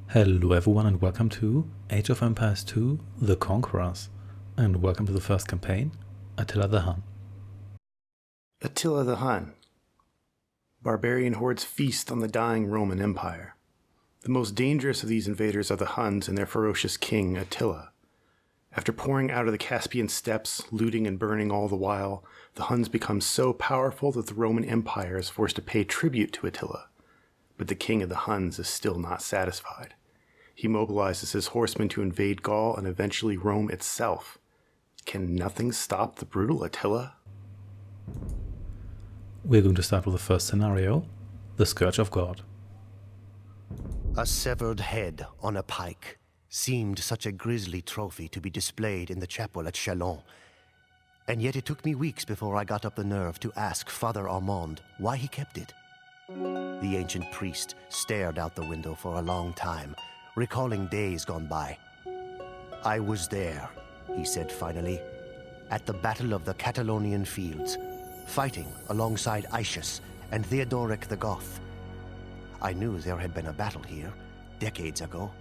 Hello everyone and welcome to Age of Empires 2, The Conquerors, and welcome to the first campaign, Attila the Hun. Attila the Hun. Barbarian hordes feast on the dying Roman Empire. The most dangerous of these invaders are the Huns and their ferocious king, Attila. After pouring out of the Caspian steppes, looting and burning all the while, the Huns become so powerful that the Roman Empire is forced to pay tribute to Attila. But the king of the Huns is still not satisfied. He mobilizes his horsemen to invade Gaul and eventually Rome itself. Can nothing stop the brutal Attila? We're going to start with the first scenario, the Scourge of God. A severed head on a pike seemed such a grisly trophy to be displayed in the chapel at Chalons. And yet it took me weeks before I got up the nerve to ask Father Armand why he kept it. The ancient priest stared out the window for a long time, recalling days gone by. "I was there," he said finally, "at the Battle of the Catalonian Fields, fighting alongside Aetius and Theodoric the Goth. I knew there had been a battle here, decades ago.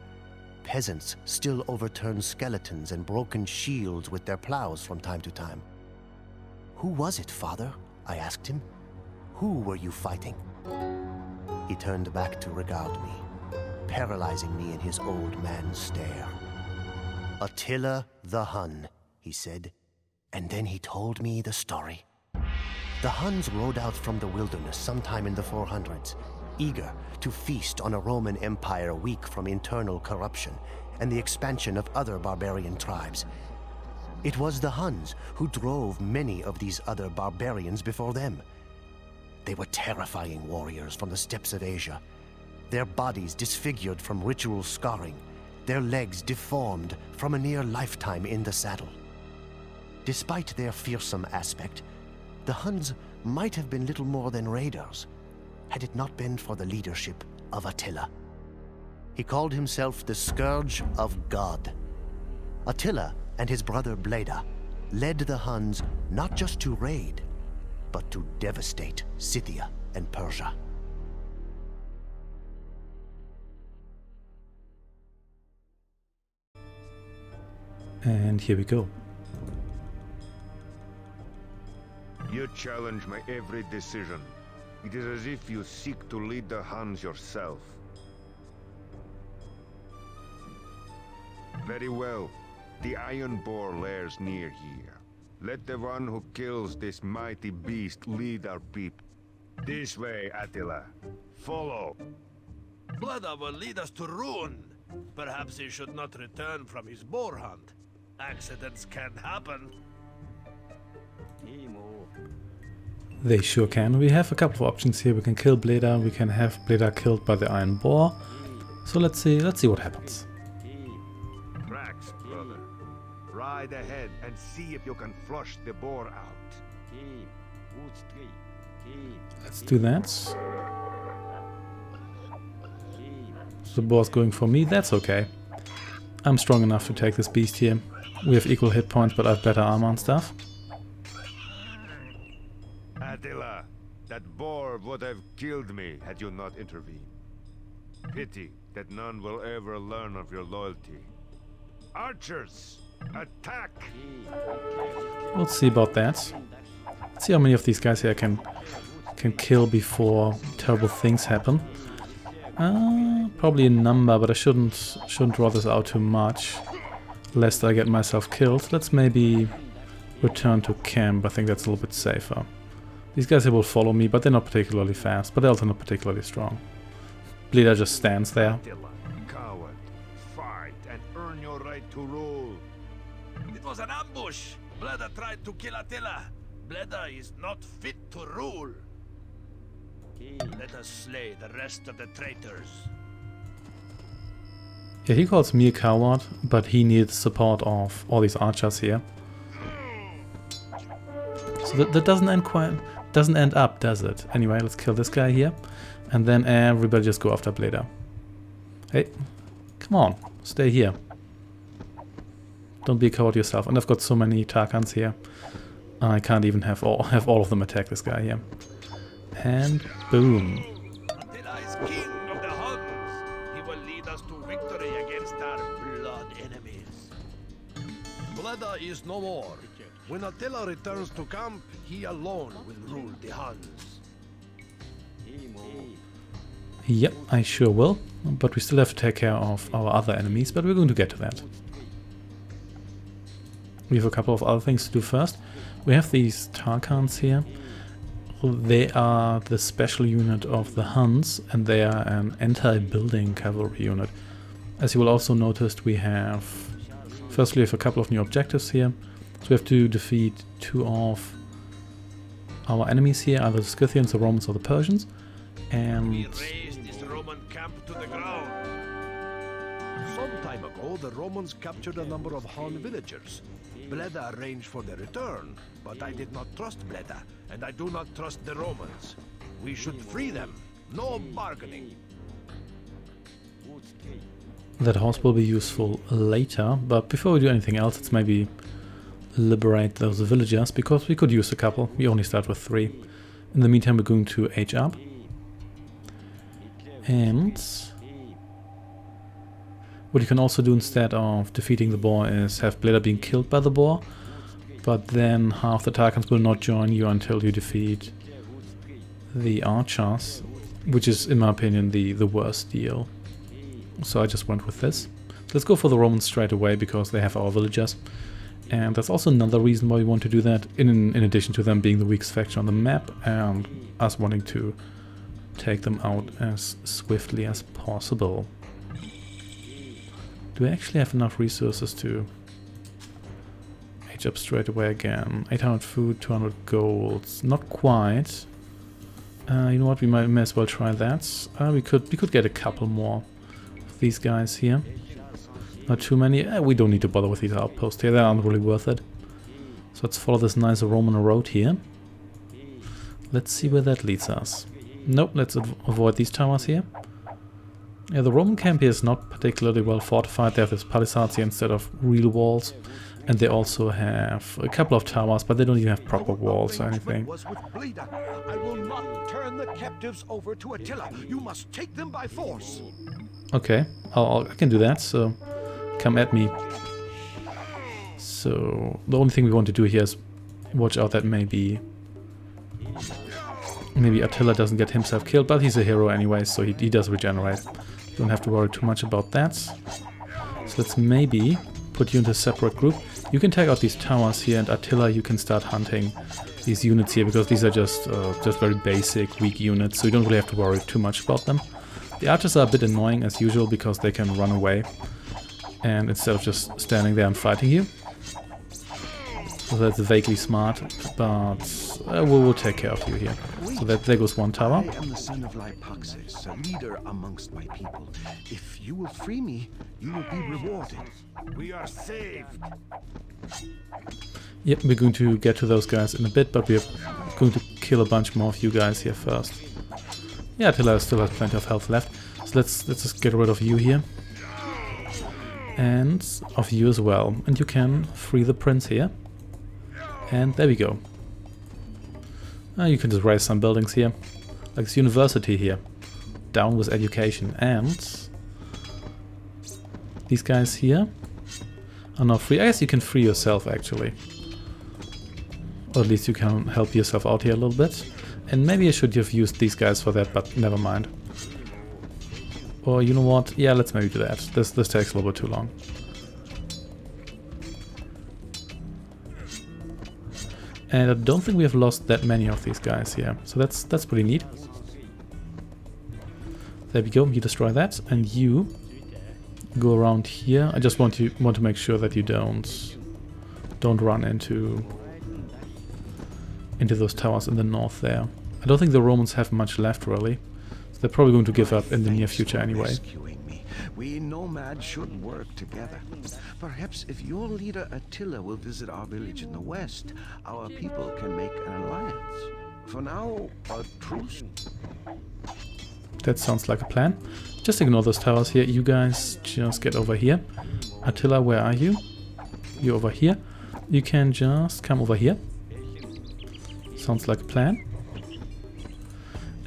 Peasants still overturned skeletons and broken shields with their plows from time to time. Who was it, Father?" I asked him. "Who were you fighting?" He turned back to regard me, paralyzing me in his old man stare. "Attila the Hun," he said, and then he told me the story. The Huns rode out from the wilderness sometime in the 400s, eager to feast on a Roman Empire weak from internal corruption and the expansion of other barbarian tribes. It was the Huns who drove many of these other barbarians before them. They were terrifying warriors from the steppes of Asia, their bodies disfigured from ritual scarring, their legs deformed from a near lifetime in the saddle. Despite their fearsome aspect, the Huns might have been little more than raiders, had it not been for the leadership of Attila. He called himself the Scourge of God. Attila and his brother Bleda led the Huns not just to raid, but to devastate Scythia and Persia. And here we go. You challenge my every decision. It is as if you seek to lead the Huns yourself. Very well. The Iron Boar lairs near here. Let the one who kills this mighty beast lead our people. This way, Attila. Follow. Bleda will lead us to ruin. Perhaps he should not return from his boar hunt. Accidents can happen. They sure can. We have a couple of options here. We can kill Bleda, we can have Bleda killed by the Iron Boar. So let's see what happens. Tracks, brother. Ride ahead and see if you can flush the boar out. Let's do that. The boar's going for me, that's okay. I'm strong enough to take this beast here. We have equal hit points, but I have better armor and stuff. Attila, that boar would have killed me had you not intervened. Pity that none will ever learn of your loyalty. Archers, attack! We'll see about that. Let's see how many of these guys here I can kill before terrible things happen. Probably a number, but I shouldn't draw this out too much, lest I get myself killed. Let's maybe return to camp. I think that's a little bit safer. These guys here will follow me, but they're not particularly fast, but they're also not particularly strong. Bleda just stands there. Attila, coward, fight and earn your right to rule. It was an ambush. Bleda tried to kill Attila. Bleda is not fit to rule. Let us slay the rest of the traitors. Yeah, he calls me a coward, but he needs support of all these archers here. So that doesn't end up, does it? Anyway, let's kill this guy here, and then everybody just go after Bleda. Hey, come on, stay here. Don't be a coward yourself. And I've got so many Tarkans here, I can't even have all of them attack this guy here. And boom. Attila is king of the Huns. He will lead us to victory against our blood enemies. Bleda is no more. When Attila returns to camp, he alone will rule the Huns. Yep, I sure will. But we still have to take care of our other enemies, but we're going to get to that. We have a couple of other things to do first. We have these Tarkans here. They are the special unit of the Huns, and they are an anti-building cavalry unit. As you will also notice, we have... Firstly, we have a couple of new objectives here. So we have to defeat 2 of our enemies here, either the Scythians, the Romans, or the Persians. And... We razed this Roman camp to the ground. Some time ago, the Romans captured a number of Hun villagers. Bleda arranged for their return, but I did not trust Bleda, and I do not trust the Romans. We should free them. No bargaining. that horse will be useful later, but before we do anything else, let's maybe liberate those villagers, because we could use a couple. We only start with 3. In the meantime, we're going to age up. And what you can also do instead of defeating the boar is have Bleda being killed by the boar, but then half the Tarkans will not join you until you defeat the archers, which is, in my opinion, the worst deal. So I just went with this. So let's go for the Romans straight away, because they have our villagers. And that's also another reason why we want to do that, in addition to them being the weakest faction on the map, and us wanting to take them out as swiftly as possible. Do we actually have enough resources to age up straight away again? 800 food, 200 golds. Not quite. You know what? We may as well try that. We could get a couple more of these guys here. Not too many. We don't need to bother with these outposts here. They aren't really worth it. So let's follow this nice Roman road here. Let's see where that leads us. Nope, let's avoid these towers here. Yeah, the Roman camp here is not particularly well fortified. They have this palisades here instead of real walls. And they also have a couple of towers, but they don't even have proper walls or anything. I will not turn the captives over to Attila. You must take them by force. Okay, I can do that, so come at me. So the only thing we want to do here is watch out that maybe Attila doesn't get himself killed, but he's a hero anyway, so he does regenerate. Don't have to worry too much about that. So let's maybe put you into a separate group. You can take out these towers here, and Attila, you can start hunting these units here, because these are just very basic, weak units, so you don't really have to worry too much about them. The archers are a bit annoying as usual, because they can run away, and instead of just standing there and fighting you. So that's vaguely smart, but we'll take care of you here. So there goes one tower. I am the son of Lypaxis, a leader amongst my people. If you will free me, you will be rewarded. We are saved. Yep, we're going to get to those guys in a bit, but we're going to kill a bunch more of you guys here first. Yeah, Attila still has plenty of health left, so let's just get rid of you here. And of you as well. And you can free the prince here. And there we go. You can just raise some buildings here. Like this university here. Down with education. And these guys here are now free. I guess you can free yourself actually. Or at least you can help yourself out here a little bit. And maybe I should have used these guys for that, but never mind. Or you know what? Yeah, let's maybe do that. This takes a little bit too long. And I don't think we have lost that many of these guys here. So that's pretty neat. There we go. You destroy that, and you go around here. I just want to make sure that you don't run into those towers in the north there. I don't think the Romans have much left really. So they're probably going to give up in the near future anyway. We nomads should work together. Perhaps if your leader Attila will visit our village in the west, our people can make an alliance. For now, a truce. That sounds like a plan. Just ignore those towers here. You guys just get over here. Attila, where are you? You're over here. You can just come over here. Sounds like a plan.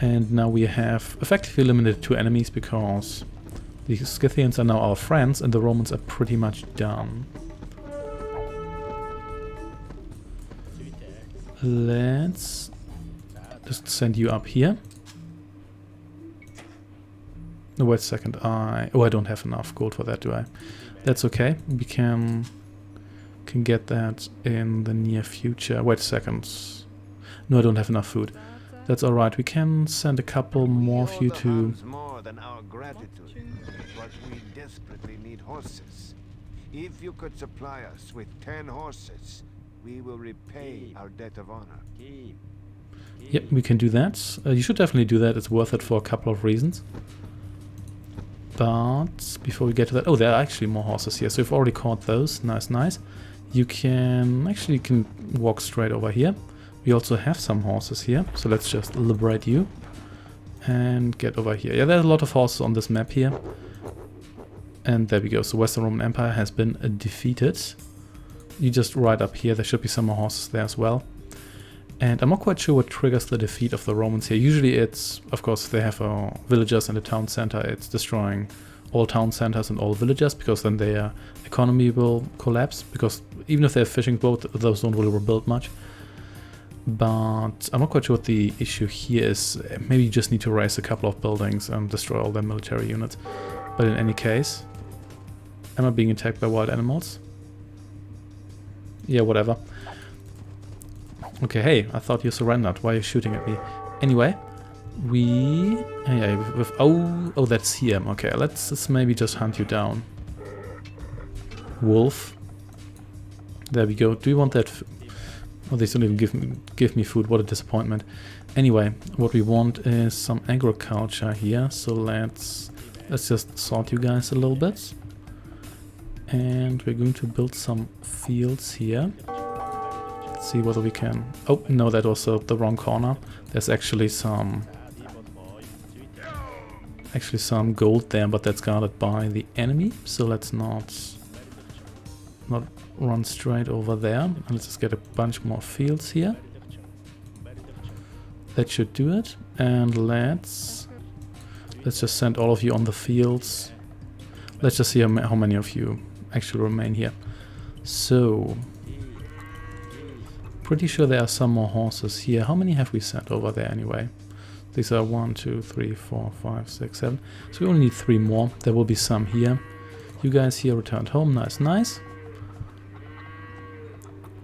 And now we have effectively eliminated 2 enemies, because The Scythians are now our friends, and the Romans are pretty much done. Let's just send you up here. No, wait a second. I don't have enough gold for that, do I? That's okay. We can get that in the near future. Wait a second. No, I don't have enough food. That's all right. We can send a couple more for you to. More than our gratitude, but we desperately need horses. If you could supply us with 10 horses, we will repay our debt of honor. Yep, we can do that. You should definitely do that. It's worth it for a couple of reasons. But before we get to that, oh, there are actually more horses here. So we've already caught those. Nice, nice. You can walk straight over here. We also have some horses here, so let's just liberate you and get over here. Yeah, there's a lot of horses on this map here. And there we go. So Western Roman Empire has been defeated. You just right up here. There should be some more horses there as well. And I'm not quite sure what triggers the defeat of the Romans here. Usually it's, of course, if they have villagers in the town center, it's destroying all town centers and all villages, because then their economy will collapse. Because even if they have fishing boats, those don't really rebuild much. But I'm not quite sure what the issue here is. Maybe you just need to raise a couple of buildings and destroy all their military units. But in any case, am I being attacked by wild animals? Yeah, whatever. Okay, hey, I thought you surrendered. Why are you shooting at me? Anyway, oh, that's here. Okay, let's maybe just hunt you down. Wolf. There we go. Do you want that? Oh, they don't even give me food. What a disappointment. Anyway, what we want is some agriculture here. So let's just sort you guys a little bit. And we're going to build some fields here. Let's see whether we can. Oh, no, that was the wrong corner. There's actually some gold there, but that's guarded by the enemy. So let's not run straight over there. And let's just get a bunch more fields here. That should do it. And let's just send all of you on the fields. Let's just see how many of you actually remain here. So, pretty sure there are some more horses here. How many have we sent over there anyway? These are 1, 2, 3, 4, 5, 6, 7. So we only need 3 more. There will be some here. You guys here returned home. Nice, nice.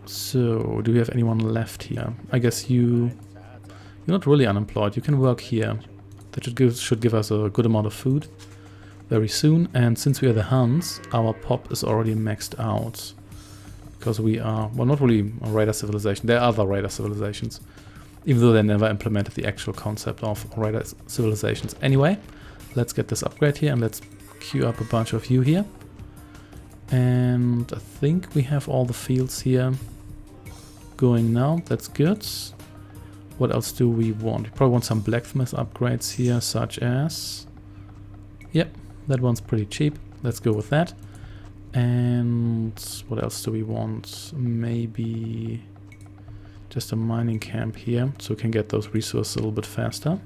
So, do we have anyone left here? I guess you're not really unemployed. You can work here. That should give us a good amount of food very soon. And since we are the Huns, our pop is already maxed out. Because we are, well, not really a raider civilization. There are other raider civilizations. Even though they never implemented the actual concept of raider civilizations. Anyway, let's get this upgrade here and let's queue up a bunch of you here. And I think we have all the fields here going now. That's good. What else do we want? We probably want some blacksmith upgrades here, such as... Yep, that one's pretty cheap. Let's go with that. And what else do we want? Maybe just a mining camp here, so we can get those resources a little bit faster.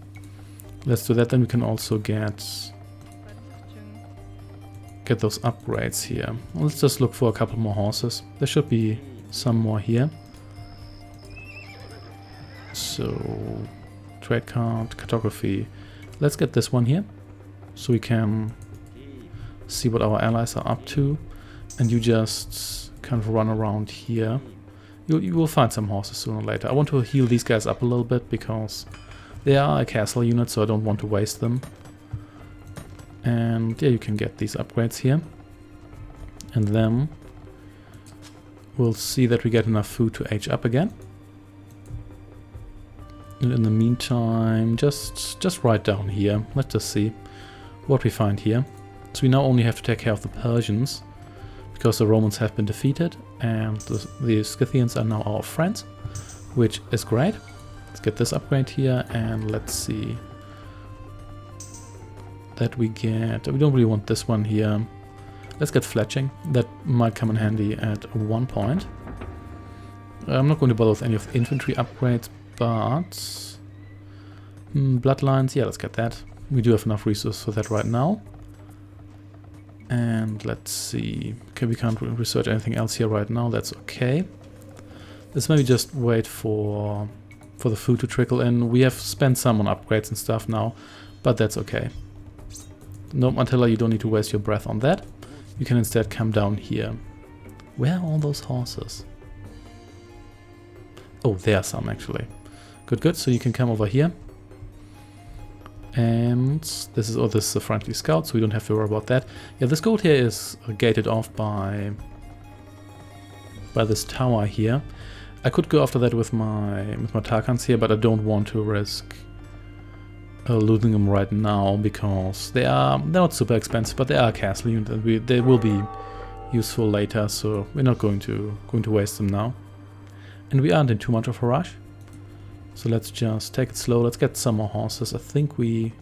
Let's do that. Then we can also get those upgrades here. Let's just look for a couple more horses. There should be some more here. So, trade card, cartography. Let's get this one here, so we can see what our allies are up to. And you just kind of run around here. You will find some horses sooner or later. I want to heal these guys up a little bit because they are a castle unit, so I don't want to waste them. And yeah, you can get these upgrades here. And then we'll see that we get enough food to age up again. And in the meantime, just right down here. Let's just see what we find here. So we now only have to take care of the Persians, because the Romans have been defeated, and the Scythians are now our friends, which is great. Let's get this upgrade here, and let's see that we get... We don't really want this one here. Let's get fletching. That might come in handy at one point. I'm not going to bother with any of the infantry upgrades, but... bloodlines, yeah, let's get that. We do have enough resources for that right now. And let's see. Okay, we can't research anything else here right now. That's okay. Let's maybe just wait for the food to trickle in. We have spent some on upgrades and stuff now, but that's okay. Nope, Attila, you don't need to waste your breath on that. You can instead come down here. Where are all those horses? Oh, there are some actually. Good, good. So you can come over here. And this is a friendly scout, so we don't have to worry about that. Yeah, this goat here is gated off by this tower here. I could go after that with my Tarkans here, but I don't want to risk losing them right now because they're not super expensive, but they are a castle unit and they will be useful later, so we're not going to waste them now. And we aren't in too much of a rush. So let's just take it slow. Let's get some more horses. I think we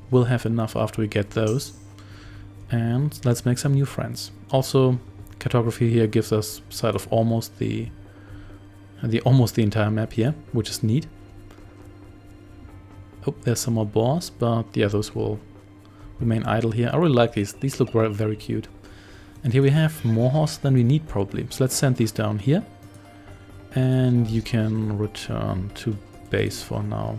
will have enough after we get those. And let's make some new friends. Also, cartography here gives us sight of almost the entire map here, which is neat. Oh, there's some more boars, but yeah, those will remain idle here. I really like these. These look very, very cute. And here we have more horses than we need probably. So let's send these down here. And you can return to base for now.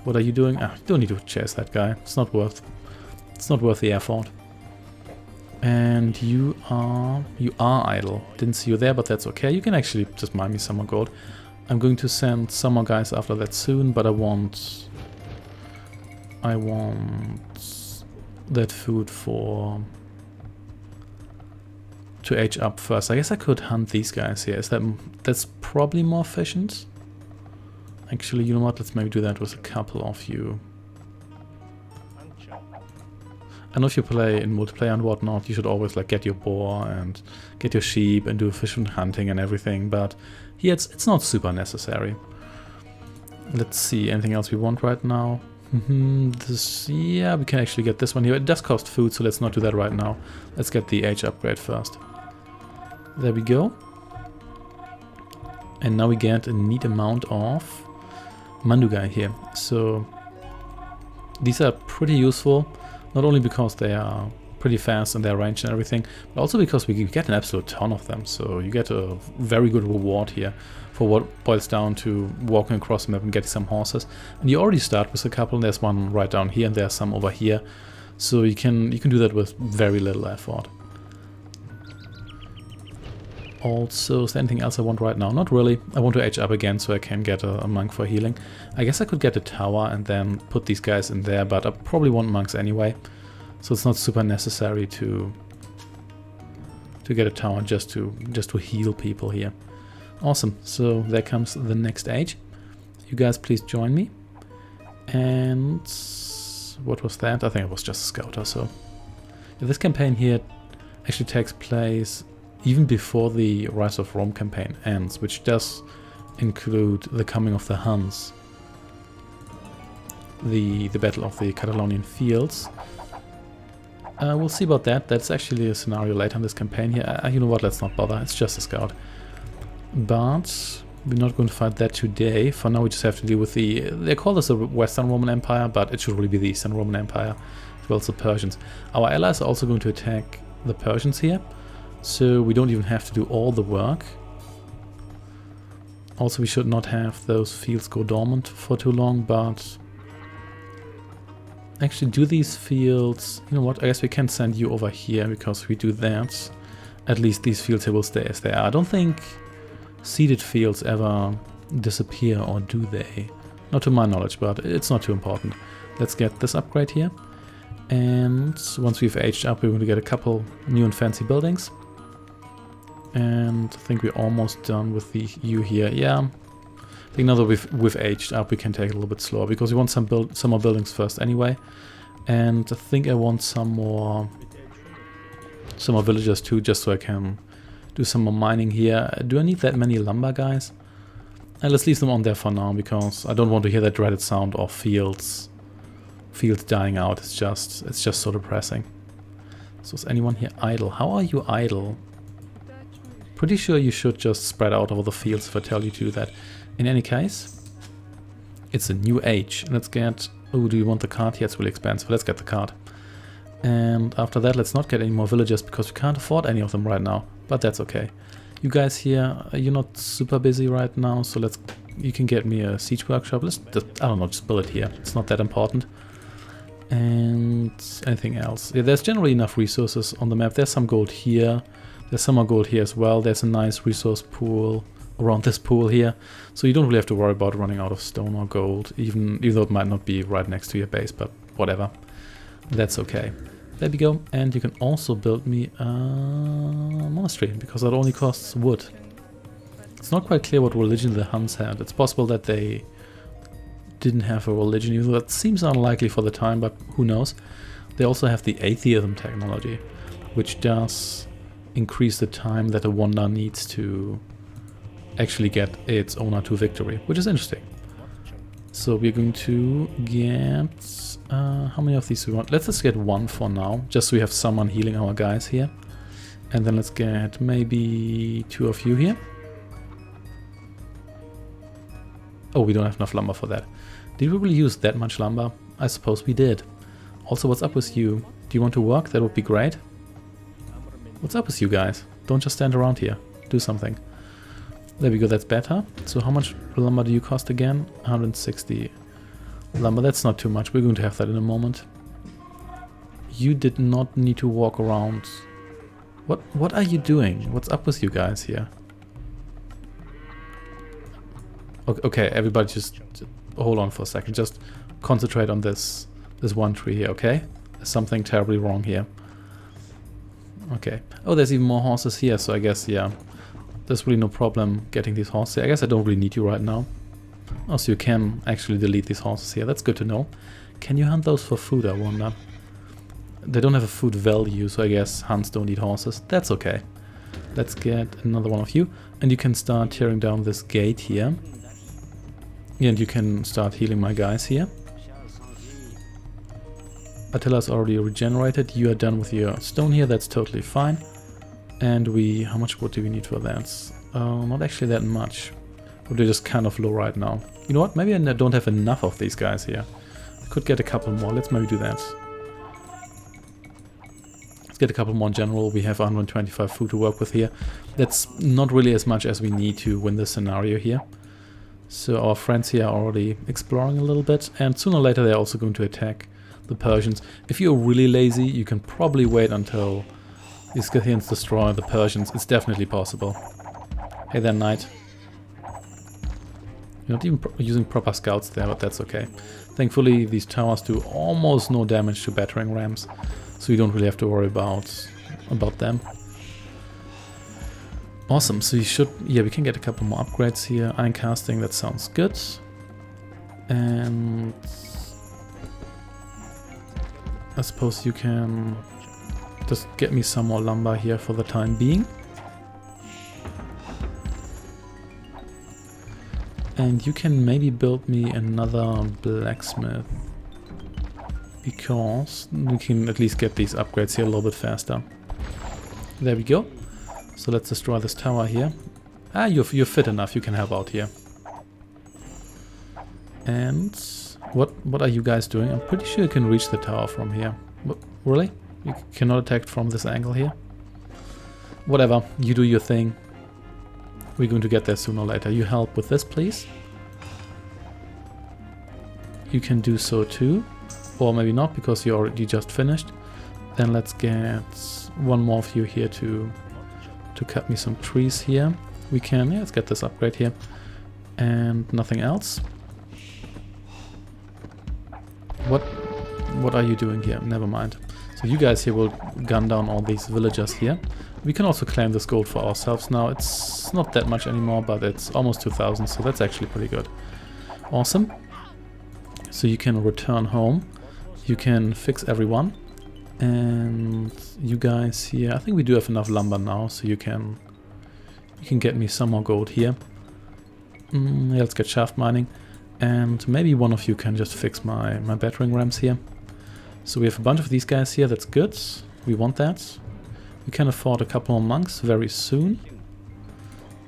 What are you doing? Ah, you don't need to chase that guy. It's not worth the effort. And you are idle. Didn't see you there, but that's okay. You can actually just mine me some more gold. I'm going to send some more guys after that soon, but I want that food to age up first. I guess I could hunt these guys here. That's probably more efficient. Actually, you know what? Let's maybe do that with a couple of you. I know if you play in multiplayer and whatnot, you should always like get your boar and get your sheep and do efficient hunting and everything, but here it's not super necessary. Let's see, anything else we want right now? Yeah, we can actually get this one here. It does cost food, so let's not do that right now. Let's get the age upgrade first. There we go. And now we get a neat amount of Mandugai here. So these are pretty useful, not only because they are pretty fast and their range and everything, but also because we get an absolute ton of them. So you get a very good reward here for what boils down to walking across the map and getting some horses. And you already start with a couple. There's one right down here and there's some over here. So you can do that with very little effort. Also, is there anything else I want right now? Not really. I want to age up again so I can get a monk for healing. I guess I could get a tower and then put these guys in there, but I probably want monks anyway. So it's not super necessary to get a tower just to heal people here. Awesome. So there comes the next age. You guys please join me. And what was that? I think it was just a scouter. So yeah, this campaign here actually takes place even before the Rise of Rome campaign ends, which does include the coming of the Huns, the Battle of the Catalonian Fields. We'll see about that. That's actually a scenario later in this campaign here. You know what, let's not bother, it's just a scout. But we're not going to fight that today. For now we just have to deal with they call this the Western Roman Empire, but it should really be the Eastern Roman Empire, as well as the Persians. Our allies are also going to attack the Persians here, so we don't even have to do all the work. Also, we should not have those fields go dormant for too long, but actually do these fields, you know what, I guess we can send you over here, because if we do that, at least these fields here will stay as they are. I don't think seeded fields ever disappear, or do they? Not to my knowledge, but it's not too important. Let's get this upgrade here, and once we've aged up, we're going to get a couple new and fancy buildings. And I think we're almost done with the U here. Yeah, I think now that we've aged up, we can take it a little bit slower, because we want some more buildings first anyway. And I think I want some more villagers too, just so I can do some more mining here. Do I need that many lumber guys? Let's leave them on there for now, because I don't want to hear that dreaded sound of fields dying out. It's just so depressing. So is anyone here idle? How are you idle? Pretty sure you should just spread out over the fields if I tell you to do that. In any case, it's a new age. Let's get... Oh, do you want the card? Yeah, it's really expensive. Let's get the card. And after that, let's not get any more villagers because we can't afford any of them right now. But that's okay. You guys here, you're not super busy right now, so you can get me a siege workshop. Let's just, I don't know, just build it here. It's not that important. And anything else? Yeah, there's generally enough resources on the map. There's some gold here. There's some more gold here as well. There's a nice resource pool around this pool here. So you don't really have to worry about running out of stone or gold, even though it might not be right next to your base, but whatever. That's okay. There we go. And you can also build me a monastery, because that only costs wood. It's not quite clear what religion the Huns had. It's possible that they didn't have a religion, even though that seems unlikely for the time, but who knows. They also have the atheism technology, which does increase the time that a wonder needs to actually get its owner to victory, which is interesting. So we're going to get... how many of these we want? Let's just get one for now, just so we have someone healing our guys here. And then let's get maybe 2 of you here. Oh, we don't have enough lumber for that. Did we really use that much lumber? I suppose we did. Also, what's up with you? Do you want to work? That would be great. What's up with you guys? Don't just stand around here. Do something. There we go, that's better. So how much lumber do you cost again? 160 lumber. That's not too much. We're going to have that in a moment. You did not need to walk around. What are you doing? What's up with you guys here? Okay, everybody just hold on for a second. Just concentrate on this one tree here, okay? There's something terribly wrong here. Okay. Oh, there's even more horses here, so I guess, yeah. There's really no problem getting these horses here. I guess I don't really need you right now. Oh, so you can actually delete these horses here. That's good to know. Can you hunt those for food, I wonder? They don't have a food value, so I guess Huns don't eat horses. That's okay. Let's get another one of you. And you can start tearing down this gate here. And you can start healing my guys here. Attila's already regenerated. You are done with your stone here. That's totally fine. And how much wood do we need for that? Not actually that much. But they're just kind of low right now. You know what? Maybe I don't have enough of these guys here. I could get a couple more. Let's maybe do that. Let's get a couple more in general. We have 125 food to work with here. That's not really as much as we need to win this scenario here. So our friends here are already exploring a little bit. And sooner or later they're also going to attack the Persians. If you're really lazy, you can probably wait until the Scythians destroy the Persians. It's definitely possible. Hey there, knight. You're not even using proper scouts there, but that's okay. Thankfully, these towers do almost no damage to battering rams, so you don't really have to worry about them. Awesome, so you should... Yeah, we can get a couple more upgrades here. Iron casting, that sounds good. And... I suppose you can just get me some more lumber here for the time being. And you can maybe build me another blacksmith, because we can at least get these upgrades here a little bit faster. There we go. So let's destroy this tower here. Ah, you're fit enough, you can help out here. And what are you guys doing? I'm pretty sure you can reach the tower from here. What, really? You cannot attack from this angle here? Whatever, you do your thing. We're going to get there sooner or later. You help with this, please. You can do so too. Or maybe not, because you already just finished. Then let's get one more of you here to cut me some trees here. We can, yeah, let's get this upgrade here. And nothing else. What are you doing here? Never mind. So you guys here will gun down all these villagers here. We can also claim this gold for ourselves now. It's not that much anymore, but it's almost 2,000, so that's actually pretty good. Awesome. So you can return home. You can fix everyone. And you guys here, I think we do have enough lumber now, so you can get me some more gold here. Yeah, let's get shaft mining. And maybe one of you can just fix my battering rams here. So we have a bunch of these guys here, that's good. We want that. We can afford a couple more monks very soon.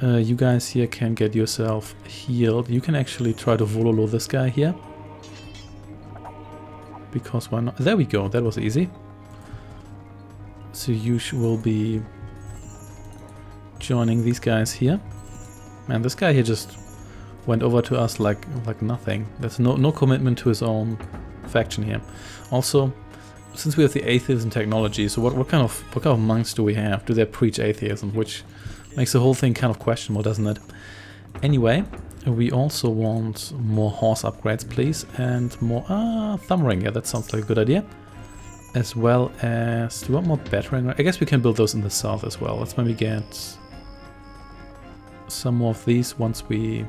You guys here can get yourself healed. You can actually try to Vololo this guy here. Because why not? There we go, that was easy. So you will be joining these guys here. Man, this guy here just went over to us like nothing. There's no commitment to his own faction here. Also, since we have the atheism technology, so what kind of monks do we have? Do they preach atheism? Which makes the whole thing kind of questionable, doesn't it? Anyway, we also want more horse upgrades, please, and more thumb ring. Yeah, that sounds like a good idea. As well as, do you want more battering? I guess we can build those in the south as well. Let's maybe get some more of these once we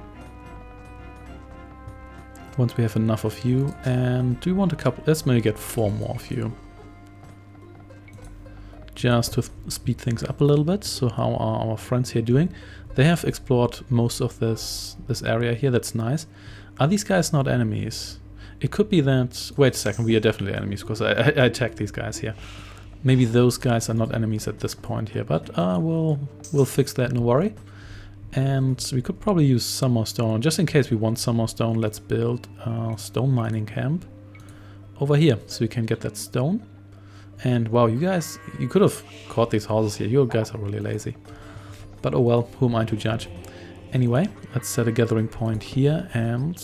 have enough of you. And do we want a couple? Let's maybe get 4 more of you, just to speed things up a little bit. So how are our friends here doing? They have explored most of this area here. That's nice. Are these guys not enemies? It could be that... Wait a second, we are definitely enemies, because I attacked these guys here. Maybe those guys are not enemies at this point here, but we'll fix that, no worry. And we could probably use some more stone. Just in case we want some more stone, let's build a stone mining camp over here, so we can get that stone. And wow, you guys, you could have caught these horses here. You guys are really lazy. But oh well, who am I to judge? Anyway, let's set a gathering point here, and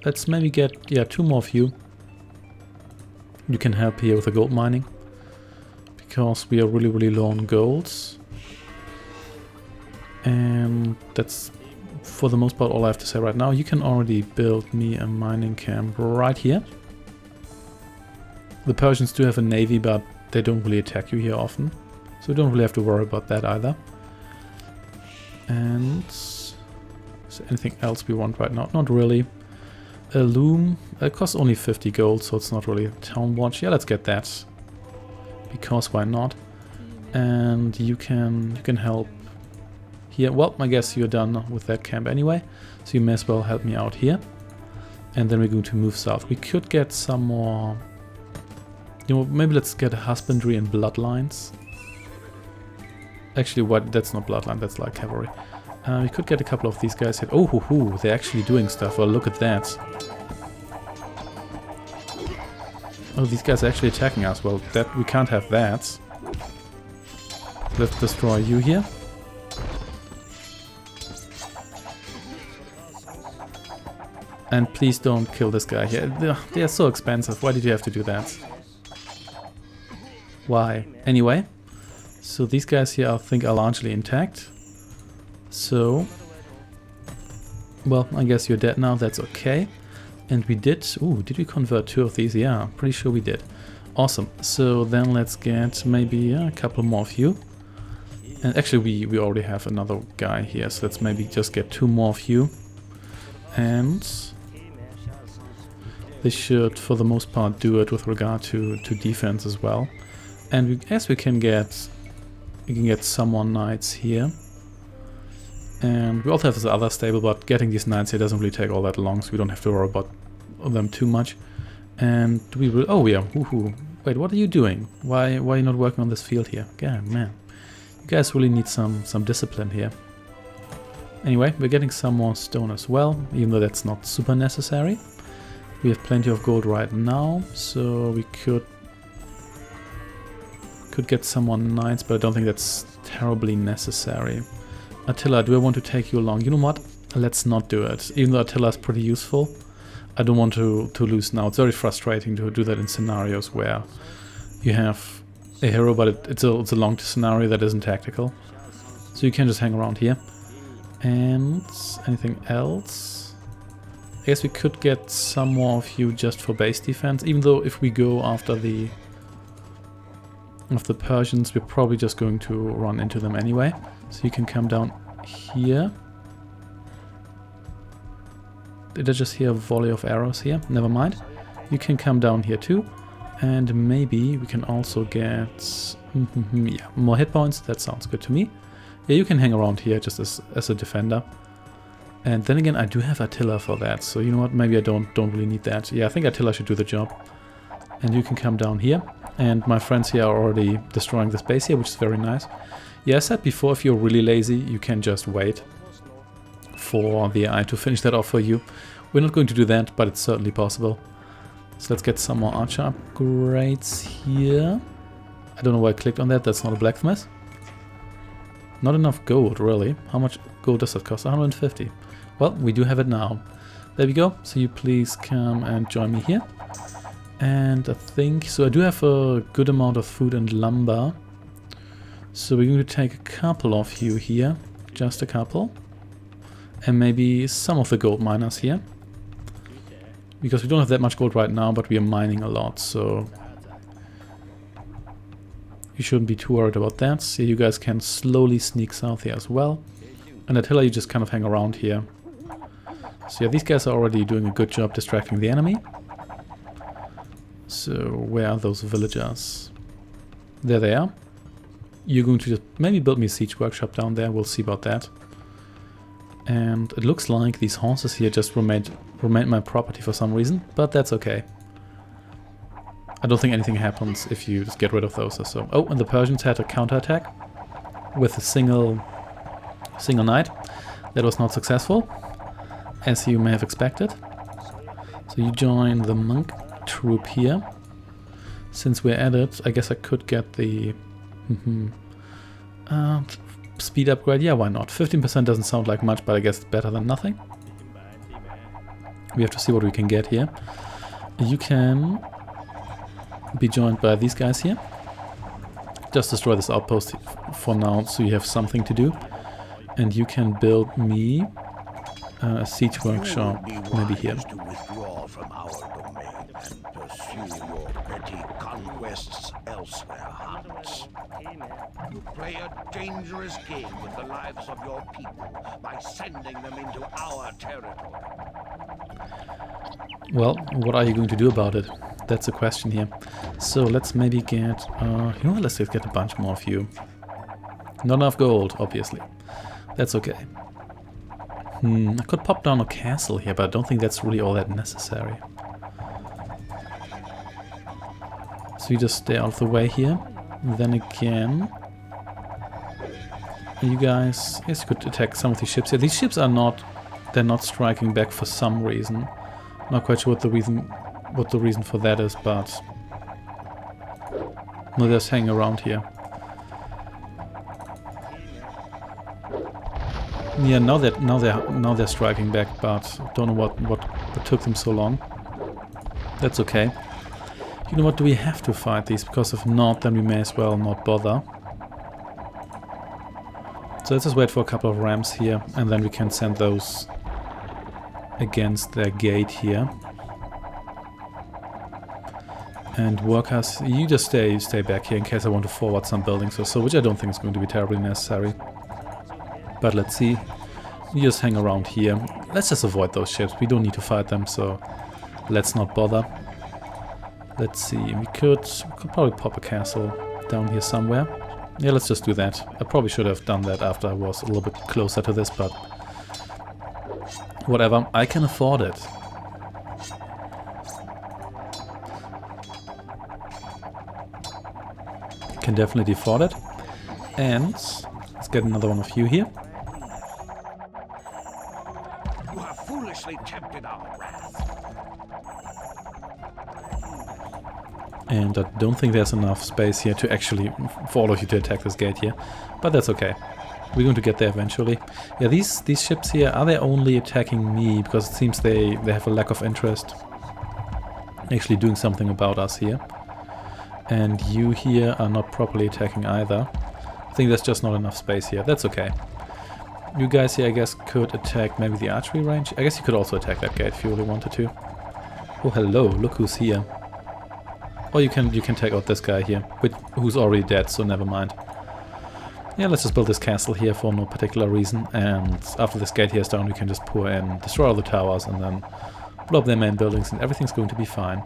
let's maybe get, yeah, 2 more of you. You can help here with the gold mining, because we are really low on golds. And that's for the most part all I have to say right now. You can already build me a mining camp right here. The Persians do have a navy, but they don't really attack you here often, so you don't really have to worry about that either. And is there anything else we want right now? Not really. A loom, it costs only 50 gold, so it's not really a town watch. Yeah, let's get that, because why not? And you can help here. Well, I guess you're done with that camp anyway, so you may as well help me out here. And then we're going to move south. We could get some more, you know, maybe let's get a husbandry and bloodlines. Actually, what? That's not bloodline, that's like cavalry. We could get a couple of these guys here. Oh, hoo, they're actually doing stuff. Well, look at that. Oh, these guys are actually attacking us. Well, that we can't have that. Let's destroy you here. And please don't kill this guy here. They are so expensive. Why did you have to do that? Why? Anyway, so these guys here I think are largely intact. So, well, I guess you're dead now. That's okay. And we did... Ooh, did we convert 2 of these? Yeah, pretty sure we did. Awesome. So then let's get maybe a couple more of you. And actually we already have another guy here. So let's maybe just get 2 more of you. And this should, for the most part, do it with regard to defense as well. And we guess we can get some more knights here. And we also have this other stable, but getting these knights here doesn't really take all that long, so we don't have to worry about them too much. And we will... Oh yeah, woohoo. Wait, what are you doing? Why are you not working on this field here? Yeah, man. You guys really need some discipline here. Anyway, we're getting some more stone as well, even though that's not super necessary. We have plenty of gold right now, so we could get some more knights, but I don't think that's terribly necessary. Attila, do I want to take you along? You know what? Let's not do it. Even though Attila is pretty useful, I don't want to lose now. It's very frustrating to do that in scenarios where you have a hero, but it's a long scenario that isn't tactical. So you can just hang around here. And anything else? I guess we could get some more of you just for base defense, even though if we go after the Persians, we're probably just going to run into them anyway. So you can come down here. Did I just hear a volley of arrows here? Never mind. You can come down here too. And maybe we can also get yeah, more hit points. That sounds good to me. Yeah, you can hang around here just as a defender. And then again, I do have Attila for that. So you know what? Maybe I don't really need that. Yeah, I think Attila should do the job. And you can come down here. And my friends here are already destroying this base here, which is very nice. Yeah, I said before, if you're really lazy, you can just wait for the AI to finish that off for you. We're not going to do that, but it's certainly possible. So let's get some more archer upgrades here. I don't know why I clicked on that. That's not a blacksmith. Not enough gold, really. How much gold does that cost? 150. Well, we do have it now. There we go. So you please come and join me here. And I think... So I do have a good amount of food and lumber. So we're going to take a couple of you here. Just a couple. And maybe some of the gold miners here. Because we don't have that much gold right now, but we are mining a lot, so... You shouldn't be too worried about that. So you guys can slowly sneak south here as well. And Attila, you just kind of hang around here. So yeah, these guys are already doing a good job distracting the enemy. So where are those villagers? There they are. You're going to just maybe build me a siege workshop down there. We'll see about that. And it looks like these horses here just remained my property for some reason, but that's okay. I don't think anything happens if you just get rid of those or so. Oh, and the Persians had a counterattack with a single knight. That was not successful, as you may have expected. So you join the monk troop here. Since we're at it, I guess I could get the speed upgrade. Yeah, why not? 15% doesn't sound like much, but I guess it's better than nothing. We have to see what we can get here. You can be joined by these guys here. Just destroy this outpost for now, so you have something to do. And you can build me a siege workshop, maybe here. To withdraw from our domain and pursue your petty conquests elsewhere, Huns. You play a dangerous game with the lives of your people by sending them into our territory. Well, what are you going to do about it? That's the question here. So let's maybe get... you know what, let's just get a bunch more of you. Not enough gold, obviously. That's okay. I could pop down a castle here, but I don't think that's really all that necessary. So you just stay out of the way here. Then again... You guys... I guess you could attack some of these ships here. These ships are not... They're not striking back for some reason. Not quite sure what the reason for that is, but... No, they're just hanging around here. Yeah, now they're striking back, but don't know what took them so long. That's okay. You know what? Do we have to fight these? Because if not, then we may as well not bother. So let's just wait for a couple of rams here, and then we can send those against their gate here. And workers, you just stay back here in case I want to forward some buildings or so, which I don't think is going to be terribly necessary. But let's see. You just hang around here. Let's just avoid those ships. We don't need to fight them, so let's not bother. Let's see. We could probably pop a castle down here somewhere. Yeah, let's just do that. I probably should have done that after I was a little bit closer to this, but whatever. I can afford it. Can definitely afford it. And let's get another one of you here. You have foolishly tempted our wrath. And I don't think there's enough space here to actually, for all of you to attack this gate here. But that's okay. We're going to get there eventually. Yeah, these ships here, are they only attacking me? Because it seems they have a lack of interest actually doing something about us here. And you here are not properly attacking either. I think there's just not enough space here. That's okay. You guys here, I guess, could attack maybe the archery range. I guess you could also attack that gate if you really wanted to. Oh, hello. Look who's here. Or you can take out this guy here, who's already dead, so never mind. Yeah, let's just build this castle here for no particular reason, and after this gate here is down, we can just pour in, destroy all the towers, and then blow up their main buildings, and everything's going to be fine.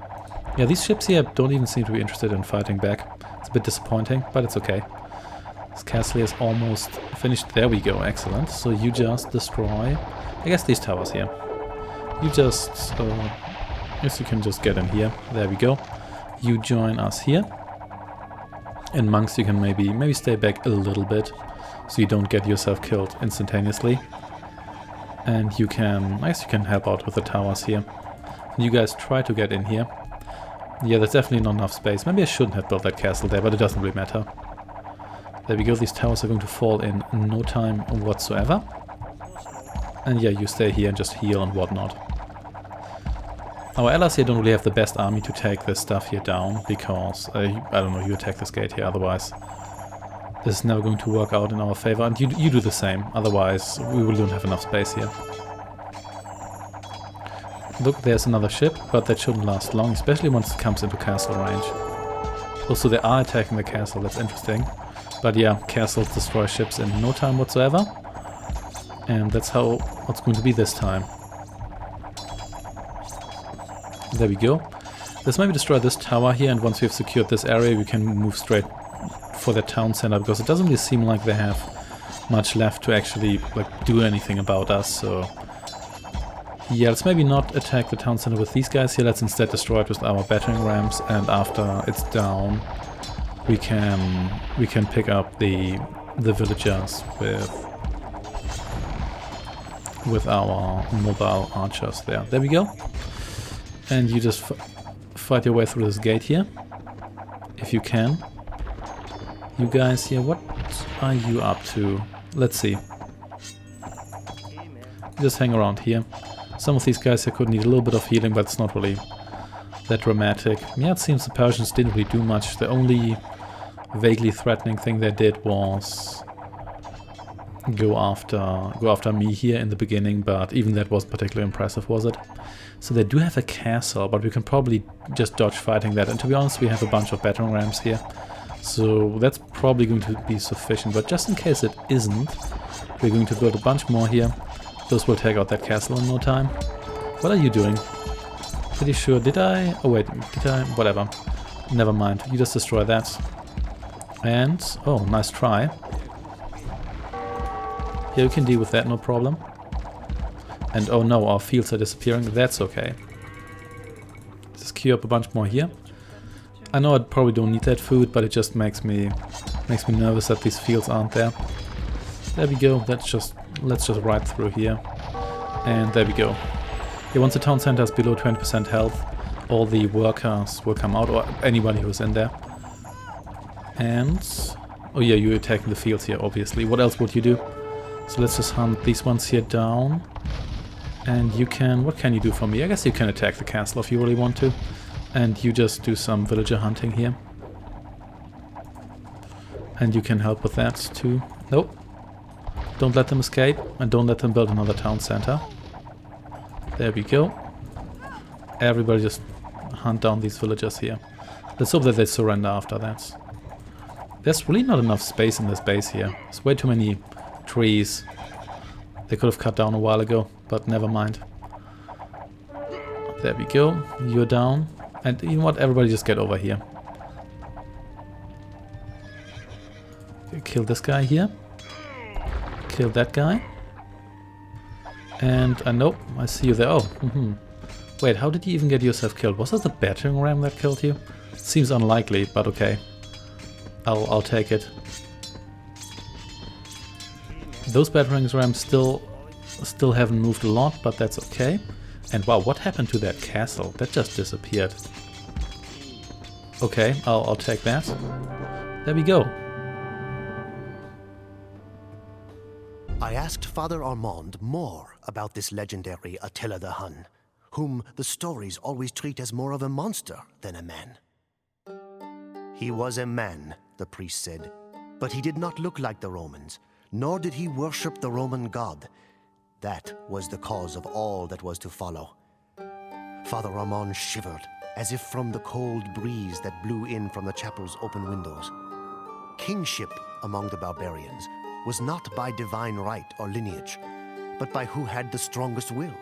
Yeah, these ships here don't even seem to be interested in fighting back. It's a bit disappointing, but it's okay. This castle here is almost finished. There we go, excellent. So you just destroy, I guess, these towers here. You just, I guess you can just get in here. There we go. You join us here. And monks, you can maybe stay back a little bit, so you don't get yourself killed instantaneously. And I guess you can help out with the towers here. And you guys try to get in here. Yeah, there's definitely not enough space. Maybe I shouldn't have built that castle there, but it doesn't really matter. There we go, these towers are going to fall in no time whatsoever. And yeah, you stay here and just heal and whatnot. Our allies here don't really have the best army to take this stuff here down, because, I don't know, you attack this gate here, otherwise this is never going to work out in our favor. And you do the same, otherwise we don't have enough space here. Look, there's another ship, but that shouldn't last long, especially once it comes into castle range. Also, they are attacking the castle, that's interesting. But yeah, castles destroy ships in no time whatsoever. And that's how it's going to be this time. There we go. Let's maybe destroy this tower here, and once we've secured this area, we can move straight for the town center, because it doesn't really seem like they have much left to actually like do anything about us, so... Yeah, let's maybe not attack the town center with these guys here, let's instead destroy it with our battering rams, and after it's down, we can pick up the villagers with our mobile archers there. There we go. And you just fight your way through this gate here, if you can. You guys here, what are you up to? Let's see. Just hang around here. Some of these guys here could need a little bit of healing, but it's not really that dramatic. Yeah, it seems the Persians didn't really do much. The only vaguely threatening thing they did was go after me here in the beginning, but even that wasn't particularly impressive, was it? So they do have a castle, but we can probably just dodge fighting that. And to be honest, we have a bunch of battering rams here, so that's probably going to be sufficient. But just in case it isn't, we're going to build a bunch more here. Those will take out that castle in no time. What are you doing? Pretty sure, did I? Oh wait, did I? Whatever. Never mind, you just destroy that. And, oh, nice try. Yeah, you can deal with that, no problem. And oh no, our fields are disappearing, that's okay. Just queue up a bunch more here. I know I probably don't need that food, but it just makes me nervous that these fields aren't there. There we go, let's just ride through here. And there we go. Yeah, once the town center is below 20% health, all the workers will come out, or anybody who's in there. And... oh yeah, you're attacking the fields here, obviously. What else would you do? So let's just hunt these ones here down. And you can... what can you do for me? I guess you can attack the castle if you really want to. And you just do some villager hunting here. And you can help with that too. Nope. Don't let them escape, and don't let them build another town center. There we go. Everybody just hunt down these villagers here. Let's hope that they surrender after that. There's really not enough space in this base here. There's way too many trees. They could have cut down a while ago, but never mind. There we go. You're down. And you know what? Everybody just get over here. Kill this guy here. Kill that guy. And nope, I see you there. Oh, wait, how did you even get yourself killed? Was it the battering ram that killed you? Seems unlikely, but okay. I'll take it. Those battering rams still haven't moved a lot, but that's okay. And wow, what happened to that castle? That just disappeared. Okay, I'll take that. There we go. I asked Father Armand more about this legendary Attila the Hun, whom the stories always treat as more of a monster than a man. He was a man, the priest said, but he did not look like the Romans, nor did he worship the Roman god. That was the cause of all that was to follow. Father Armand shivered, as if from the cold breeze that blew in from the chapel's open windows. Kingship among the barbarians was not by divine right or lineage, but by who had the strongest will.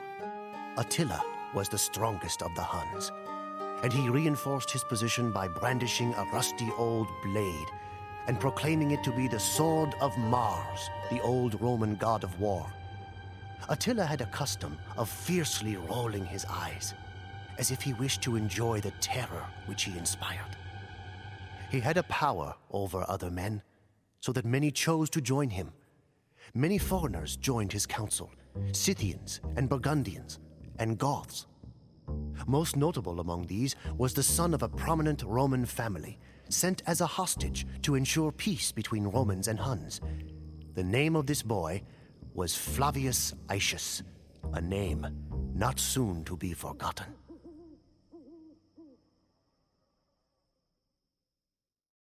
Attila was the strongest of the Huns, and he reinforced his position by brandishing a rusty old blade and proclaiming it to be the sword of Mars, the old Roman god of war. Attila had a custom of fiercely rolling his eyes, as if he wished to enjoy the terror which he inspired. He had a power over other men, so that many chose to join him. Many foreigners joined his council, Scythians and Burgundians and Goths. Most notable among these was the son of a prominent Roman family, sent as a hostage to ensure peace between Romans and Huns. The name of this boy was Flavius Aetius, a name not soon to be forgotten.